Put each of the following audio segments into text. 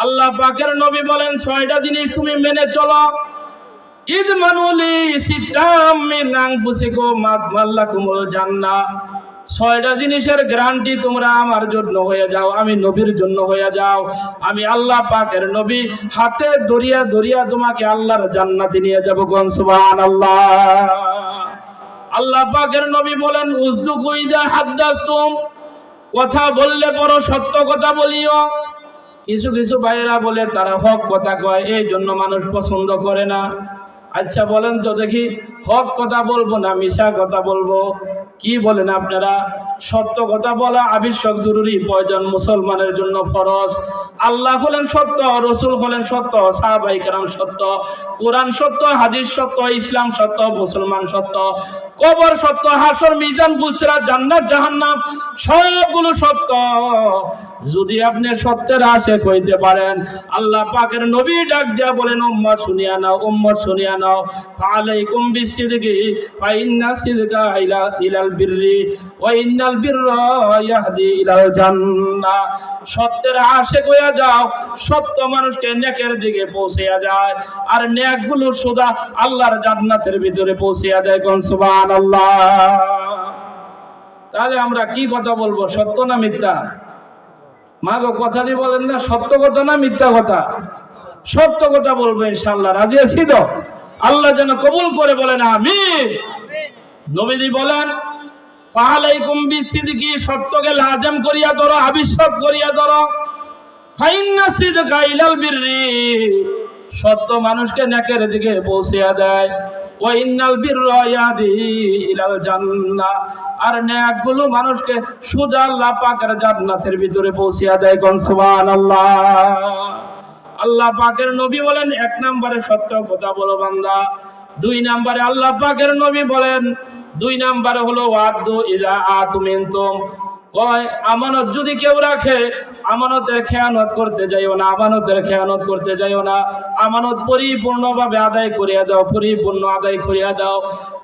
আল্লাহ পাকের নবী বলেন 6টা জিনিস তুমি মেনে চলো। ইদমানুলি সিতাম মিন আনফুসিকুম মাল্লাকুমুল জান্নাহ। 6টা জিনিসের গ্যারান্টি তোমরা আমার জন্য হয়ে যাও, আমি নবীর জন্য হয়ে যাও। আমি আল্লাহ পাকের নবী হাতে দরিয়া দরিয়া তোমাকে আল্লাহর জান্নাতে নিয়ে যাব। কোন সুবহানাল্লাহ। আল্লাহ পাকের নবী বলেন উযদুকু ইযা হাদাসতুম, কথা বললে বড় সত্য কথা বলিও। কিছু কিছু ভাইয়েরা বলে তারা হক কথা কয়, এই জন্য মানুষ পছন্দ করে না। আচ্ছা বলেন তো দেখি, হক কথা বলবো না মিশা কথা বলবো? কি বলেন আপনারা? সত্য কথা বলা আবশ্যক, জরুরি, প্রয়োজন, মুসলমানের জন্য ফরজ। আল্লাহ হলেন সত্য, রসুল হলেন সত্য, সাহাবায়ে কেরাম সত্য, কোরআন সত্য, হাদিস সত্য, ইসলাম সত্য, মুসলমান সত্য, কবর সত্য, হাসর, মিজান, বুসরা, জান্নাত, জাহান্নাম সবগুলো সত্য। যদি আপনি সত্যের আশিক হইতে পারেন, আল্লাহ পাকের নবী ডাক দিয়া বলেন উম্মত শুনিয়া নাও, উম্মত শুনিয়া নাও। ফালাইকুম বিসিদকি ফাইন্না সিদকা ইলাল বিররি ওয়া ইন্নাল বিররা ইয়াহদি ইলাল জান্নাহ। সত্যের আশিক হইয়া যাও, সত্য মানুষকে নেকের দিকে পৌঁছিয়া যায়, আর নেকগুলো সুদা আল্লাহর জান্নাতের ভিতরে পৌঁছিয়া দেয়। কোন সুবহানাল্লাহ। তাহলে আমরা কি কথা বলবো, সত্য না মিথ্যা? মা গো কথা দিয়ে বলেন না, সত্য কথা না মিথ্যা কথা? সত্য কথা বলবো ইনশাআল্লাহ। রাজি আছি তো? আল্লাহ যেন কবুল করে, বলেন আমিন। নবীজি বলেন ফালাইকুম বিসিদকি, সত্যকে লাজিম করিয়া ধরো, আবিষ্কার করিয়া ধরো। ফাইন্না সিদকা ইলাল বিররি, সত্য মানুষকে নেকের দিকে পৌঁছিয়া দেয়। ওয়া ইন্নাল বিররা ইয়াহদি ইলাল জান্নাহ, আর নেকগুলো মানুষকে সোজা আল্লাহ পাকের জান্নাতের ভিতরে পৌঁছিয়া দেয়। কোন সুবহানাল্লাহ। আল্লাহ পাকের নবী বলেন 1 নম্বরে সত্য কথা বলো বান্দা। 2 নম্বরে আল্লাহ পাকের নবী বলেন, 2 নম্বরে হলো ওয়াদু ইযা আতুমিনতুম, কয় আমানত যদি কেউ রাখে, আমানতের খেয়ানত করতে যাইও না, আমানতের খেয়ানত করতে যাইও না, আমানত পরিপূর্ণভাবে আদায় করিয়া দাও, পরিপূর্ণ আদায় করিয়া দাও।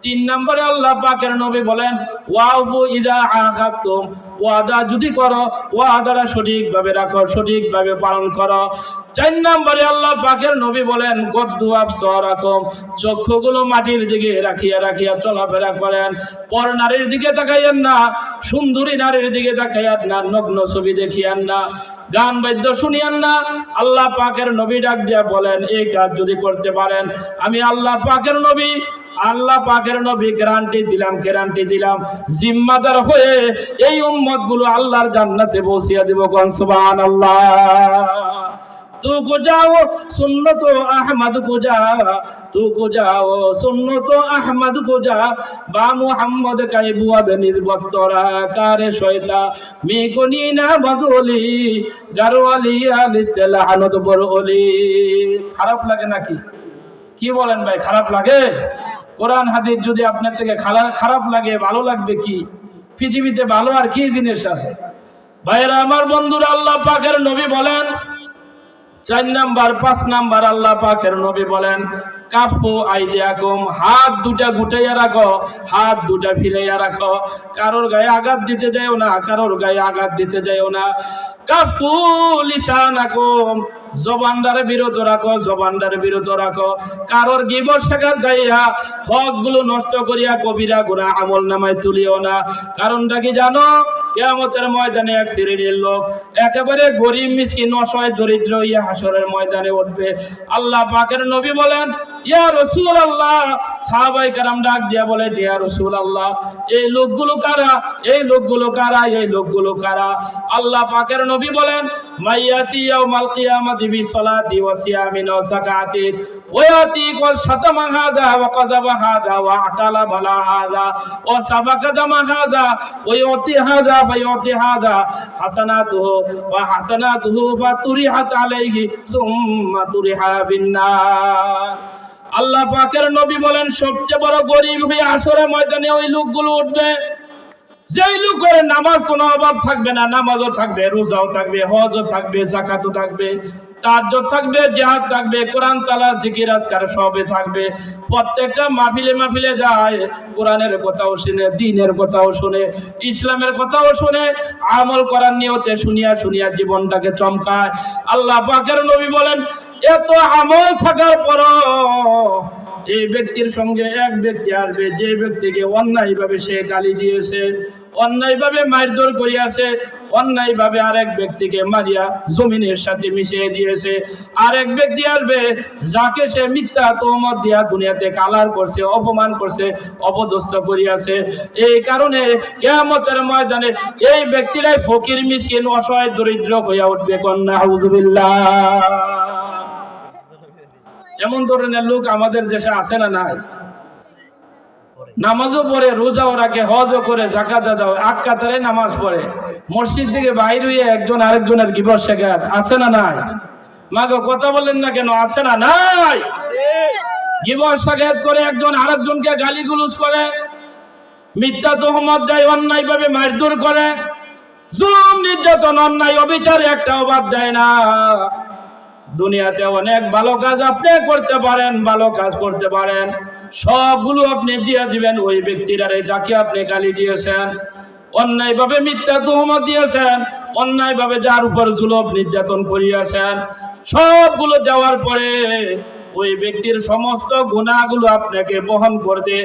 3 নম্বরে আল্লাহ পাকের নবী বলেন ওয়াউফু ইযা আহাদতুম, ওয়াদা যদি করো, ওয়াদাটা সঠিকভাবে রাখো, সঠিকভাবে পালন করো। 4 নম্বরে আল্লাহ পাকের নবী বলেন গদ্দু আবসারাকুম, চক্ষুগুলো মাটির দিকে রাখিয়া রাখিয়া চলাফেরা করেন। পর নারীর দিকে তাকাইয়েন না, সুন্দরী নারীর দিকে তাকাইয়েন না, নগ্ন ছবি দেখিয়েন না, গান বাদ্য শুনিয়েন না। আল্লাহ পাকের নবী ডাক দিয়া বলেন এই কাজ যদি করতে পারেন, আমি আল্লাহ পাকের নবী গ্যারান্টি দিলাম জিম্মাদার হয়ে এই উম্মতগুলো আল্লাহর জান্নাতে পৌঁছিয়া দিব। কোন সুবহানাল্লাহ। তু কো যাও সুন্নত আহমদ কো যা, তু কো যাও সুন্নত আহমদ কো যা, বা মুহাম্মদ কাই বুয়াদ নির্বত্তরা কারে শয়তা মি কোনি না বদলি গারওয়ালি আলিস্তালা আনদ বরলি। খারাপ লাগে নাকি? কি বলেন ভাই, খারাপ লাগে? কোরআন হাদিস যদি আপনার থেকে খারাপ লাগে, ভালো লাগবে কি? পৃথিবীতে ভালো আর কি জিনিস আছে? ভাইরা আমার, বন্ধুরা, আল্লাহ পাকের নবী বলেন 4 নাম্বার 5 নাম্বার আল্লাহ পাকের নবী বলেন কাফু আইদিয়াকুম, হাত দুটা গুটাইয়া রাখো, হাত দুটা ফিরাইয়া রাখো, কারোর গায়ে আঘাত দিতে যাও না, কারোর গায়ে আঘাত দিতে যাও না। কাফু লিসানাকুম, জবানদারে বিরত রাখো, জবানদারে বিরত রাখো, কারোর গীবত শেখার গাইয়া হকগুলো নষ্ট করিয়া কবিরা গুনাহ আমল নামায় তুলিও না। কারণটা কি জানো? কিয়ামতের ময়দানে এক শ্রেণীর লোক একেবারে গরিব মিসকিন অসহায় দরিদ্র ইয়া হাসরের ময়দানে উঠবে। আল্লাহ পাকের নবী বলেন ইয়া রাসূলুল্লাহ, সাহাবায়ে কেরাম ডাক দিয়া বলেন ইয়া রাসূলুল্লাহ, এই লোকগুলো কারা, এই লোকগুলো কারা, এই লোকগুলো কারা? আল্লাহ পাকের নবী বলেন মাইয়াতি ইয়াউমাল কিয়ামাতি বিসসালাতি ওয়া সিয়ামিন ওয়া যাকাতি ওয়া ইয়াতি ওয়া শাতামা হাযা ওয়া কাযাবা হাযা ওয়া আকালা বালা হাযা ওয়া সাবাকা দামা হাযা ওয়া ইয়াতি হাযা ওয়া ইয়াতি হাযা হাসানাতুহু ওয়া হাসানাতুহু ফাতুরিহাত আলাইহি সুম্মা তুরিহা বিন্নার। আল্লাহ পাকের নবী বলেন সবচেয়ে বড় গরিব হয়ে হাসরের ময়দানে ওই লোকগুলো উঠবে যেই লোকের নামাজ কোনো অভাব থাকবে না, নামাজও থাকবে, রোজাও থাকবে, হজও থাকবে, যাকাতও থাকবে, তাহাজ্জুদ থাকবে, জিহাদ থাকবে, কোরআন তালাওয়াত, জিকির আজকার সবই থাকবে। প্রত্যেকটা মাহফিলে মাহফিলে যায়, কোরআনের কথাও শুনে, দ্বীনের কথাও শুনে, ইসলামের কথাও শুনে, আমল করার নিয়তে শুনিয়া শুনিয়া জীবনটাকে চমকায়। আল্লাহ পাকের নবী বলেন, এত আমল থাকার পরও এই ব্যক্তির সঙ্গে এক ব্যক্তি আসবে, যে ব্যক্তিকে অন্যায়ভাবে সে গালি দিয়েছে, অন্যায়ভাবে মারধর করিয়াছে, অন্যায়ভাবে আরেক ব্যক্তিকে মারিয়া জমিনের সাথে মিশিয়ে দিয়েছে। আরেক ব্যক্তি আসবে যাকে সে মিথ্যা তহমত দিয়া দুনিয়াতে কালার করছে, অপমান করছে, অপদস্থ করিয়াছে। এই কারণে কিয়ামতের ময়দানে এই ব্যক্তিরাই ফকির, মিসকিন, অসহায়, দরিদ্র হইয়া উঠবে। কন্যা আউযুবিল্লাহ। এমন ধরনের লোক আমাদের দেশে আছে না নাই? নামাজও পড়ে, রোজাও রাখে, হজও করে, যাকাতও দাও, আট কাতারে নামাজ পড়ে, মসজিদ থেকে বাইর হইয়ে একজন আরেকজনের গিবত শেখায়, আছে না নাই? মাগো কথা বলেন না কেন? আছে না নাই? গিবত শেখায় করে, একজন আরেকজনকে গালিগুলোজ করে, মিথ্যা তহমত দেয়, অন্যায়ভাবে মারধর করে, জুলুম নির্যাতন, অন্যায় অবিচার একটাও বাদ দেয় না। দুনিয়াতে অনেক ভালো কাজ আপনি করতে পারেন, ভালো কাজ করতে পারেন, সবগুলো আপনি দিয়ে দিবেন ওই ব্যক্তিরারে যাকে আপনি গালি দিয়েছেন, অন্যায়ভাবে মিথ্যা তহমত দিয়েছেন, অন্যায়ভাবে যার উপর জুলুম নির্যাতন করিয়াছেন, সবগুলো দেওয়ার পরে ওই ব্যক্তির সমস্ত গুনাহগুলো আপনাকে বহন করতে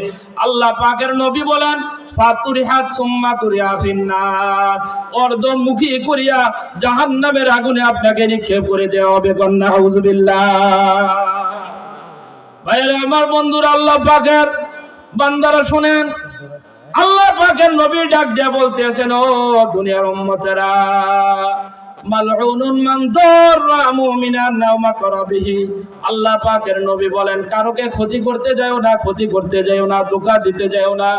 আল্লাহ পাকের নবী বলেন, ফাতুরিহাত সুম্মা তুরিয়া ফিন্নার, অর্ধমুখী করিয়া জাহান্নামের আগুনে আপনাকে নিক্ষেপ করে দেওয়া হবে। কন্যা আউযুবিল্লাহ। ভাইরা আমার, বন্ধুরা, আল্লাহ পাকের বান্দারা শুনেন, আল্লাহ পাকের নবী ডাক দিয়ে বলতেছেন, ও দুনিয়ার উম্মতেরা, মালউনুন মান দাররা মুমিনান নাও মাকারা বিহি। আল্লাহ পাকের নবী বলেন, কারোকে ক্ষতি করতে যাও না, ক্ষতি করতে যাও না, ধোঁকা দিতে যাও না।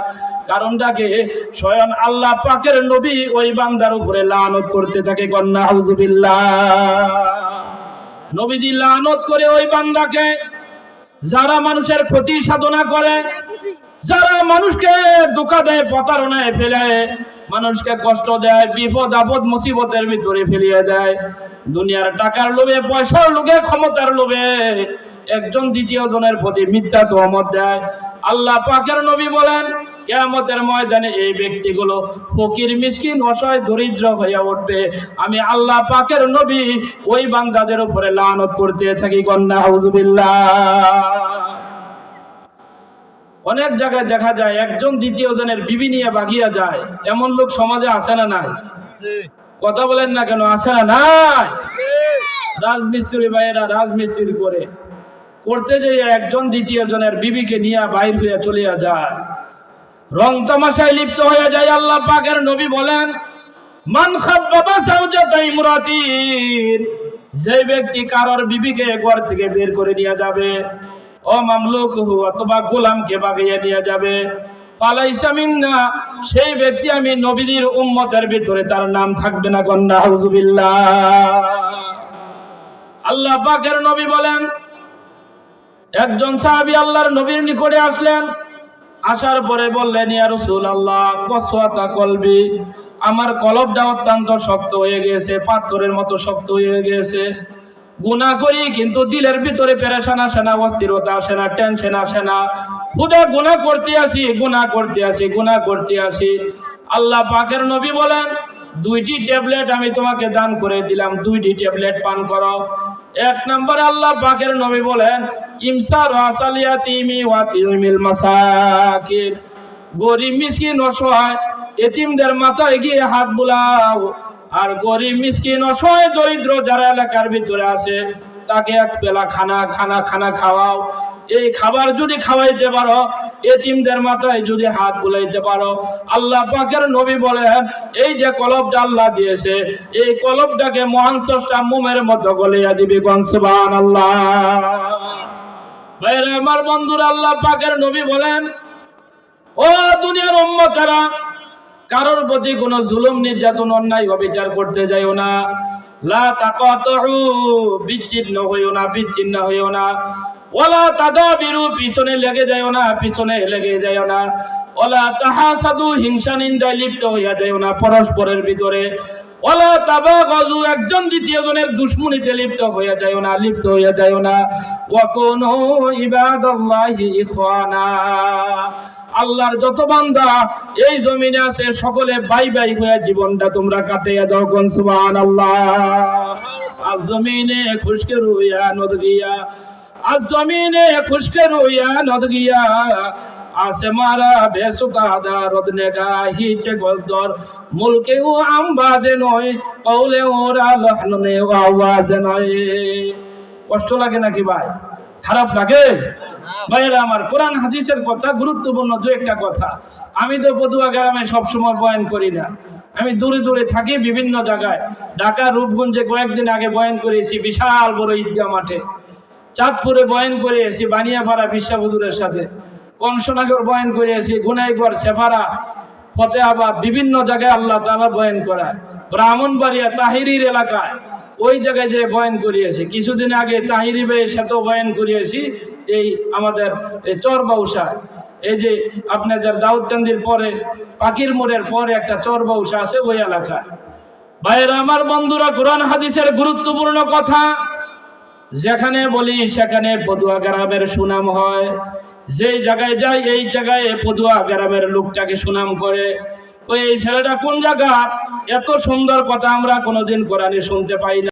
কারণটাকে স্বয়ং আল্লাহ পাকের নবী ওই বান্দার উপরে লানত করতে থাকে। কন্যা আউযুবিল্লাহ। নবীজি লানত করে ওই বান্দাকে, যারা মানুষের ক্ষতি সাধনা করে, যারা মানুষকে ধোঁকা দেয়, প্রতারণায় ফেলে, মানুষকে কষ্ট দেয়, বিপদ আপদ মুসিবতের ভিতরে ফেলিয়ে দেয়, দুনিয়ার টাকার লোভে, পয়সার লোভে, ক্ষমতার লোভে একজন দ্বিতীয় জনের প্রতি মিথ্যা তহমত দেয়। আল্লাহ পাকের নবী বলেন, কিয়ামতের ময়দানে এই ব্যক্তিগুলো ফকির, মিসকিন, অসহায়, দরিদ্র হয়ে উঠবে। আমি আল্লাহ পাকের নবী ওই বান্দাদের উপরে লানত করতে থাকি। কন্যা আউযুবিল্লাহ। অনেক জায়গায় দেখা যায় একজন দ্বিতীয় জনের বিবি নিয়ে বাগিয়া যায়, এমন লোক সমাজে আছে না নাই? কথা বলেন না কেন? আছে না নাই? রাজমিস্ত্রি ভাইয়েরা রাজমিস্ত্রি করতে যেয়ে একজন দ্বিতীয় জনের বিবিকে নিয়ে বাইর হয়ে চলিয়া যায়, রং তামাশায় লিপ্ত হয়ে যায়। আল্লাহ পাকের নবী বলেন, মান খাব্বাবা সাওজাতা ইমরাতিন, যে ব্যক্তি কারোর বিবিকে ঘর থেকে বের করে নিয়ে যাবে, ও মামলুকহু, অথবা গোলামকে বাগিয়ে নিয়ে যাবে, ফালাইসা মিন্না, সেই ব্যক্তি আমি নবীর উম্মতের ভিতরে তার নাম থাকবে না। কন্যা আউযুবিল্লাহ। আল্লাহ পাকের নবী বলেন, একজন সাহাবী আল্লাহর নবীর নিকটে আসলেন, আসার পরে বললেন, ইয়া রাসূলুল্লাহ, কসওয়াতা কলবি, আমার কলবটা অত্যন্ত শক্ত হয়ে গিয়েছে, পাথরের মতো শক্ত হয়ে গিয়েছে। গুনাহ করি কিন্তু দিলের ভিতরে পেরেশান আসে না, অস্থিরতা আসে না, টেনশন আসে না, খুদা গুনাহ করতে আসি, গুনাহ করতে আসি, গুনাহ করতে আসি। আল্লাহ পাকের নবী বলেন, দুইটি ট্যাবলেট আমি তোমাকে দান করে দিলাম, দুইটি ট্যাবলেট পান করো। এক নম্বরে আল্লাহ পাকের নবী বলেন, ইমসার আসালিয়াতিমি ওয়াতিমিল মাসাকিন, গরিব, মিসকিন, অসহায়, এতিমদের মাথায় গিয়ে হাত বুলাও, আর গরিব, মিসকিন, অসহায়, দরিদ্র যারা এলাকার ভিতরে আছে তাকে এক বেলা খানা খাওয়াও। এই খাবার যদি খাওয়াইতে পারো, এতিমদের মাথায় যদি হাত বুলাইতে পারো, আল্লাহ পাকের নবী বলেন, এই যে কলবটা আল্লাহ দিয়েছে, এই কলবটাকে মহান স্রষ্টা মোমের মতো গলিয়া দিবে। সুবহানাল্লাহ। ভাইরা আমার, বন্ধুরা, আল্লাহ পাকের নবী বলেন, ও দুনিয়ার উম্মতেরা, কারোর প্রতি কোনো জুলুম, নির্যাতন, অন্যায় অবিচার করতে যাইও না। লা তাকাতু, বিচ্ছিন্ন হইও না, বিচ্ছিন্ন হইও না। ওয়ালা তাদাবিরু, পিছনে লেগে যায়ও না, পিছনে লেগে যায়ও না। ওয়ালা তাহাসাদু, হিংসা নিন্দায় লিপ্ত হইয়া যায়ও না পরস্পরের ভিতরে। ওয়ালা তাবাগাজু, একজন দ্বিতীয়জনের দুশমনিতে লিপ্ত হইয়া যায়ও না, লিপ্ত হইয়া যায়ও না। ওয়া কুনু ইবাদাল্লাহি ইখওয়ানা, আল্লাহর যত বান্দা এই জমিনে আছে সকলে ভাই ভাই হয়ে জীবনটা তোমরা কাটিয়ে দাও। কোন সুবহানাল্লাহ। আজ জমিনে খুশকে রুইয়া নদ গিয়া, আজ জমিনে খুশকে রুইয়া নদ গিয়া, আসে মারা বেসুকাদা রদনে গাহিছে গলদর, মুলকে ও আমবাজে নয়, কৌলে ওরা লহননে আওয়াজে নয়। কষ্ট লাগে নাকি ভাই? খারাপ লাগে? ভাইয়েরা আমার, কোরআন হাদিসের কথা, গুরুত্বপূর্ণ দু একটা কথা। আমি তো পদুয়া গ্রামে সবসময় বয়ান করি না, আমি দূরে দূরে থাকি বিভিন্ন জায়গায়। ঢাকা রূপগঞ্জে কয়েকদিন আগে বয়ান করেছি বিশাল বড় ঈদগাহ মাঠে, চাঁদপুরে বয়ান করেছি বানিয়াপাড়া বিশ্বাবুদুরের সাথে, কংসনগর বয়ান করেছি, গুনাইগড়, সেপারা, ফতেহাবাদ, বিভিন্ন জায়গায় আল্লাহ তাআলা বয়ান করায়। ব্রাহ্মণবাড়িয়া তাহিরির এলাকায় ওই জায়গায় যে বয়ান করিয়েছি, কিছুদিন আগে তাহিরি ভাইয়ের সাথেও বয়ান করিয়েছি এই আমাদের চরবাউসা, এই যে আপনাদের দাউদকান্দির পরে পাখির মোড়ের পরে একটা চরবাউসা আছে ওই এলাকায়। ভাইয়েরা আমার, বন্ধুরা, কোরআন হাদিসের গুরুত্বপূর্ণ কথা যেখানে বলি সেখানে পদুয়া গ্রামের সুনাম হয়। যেই জায়গায় যাই এই জায়গায় পদুয়া গ্রামের লোকটাকে সুনাম করে। ওই ছেলেটা কোন জায়গা, এত সুন্দর কথা আমরা কোনোদিন কোরআনে শুনতে পাই না।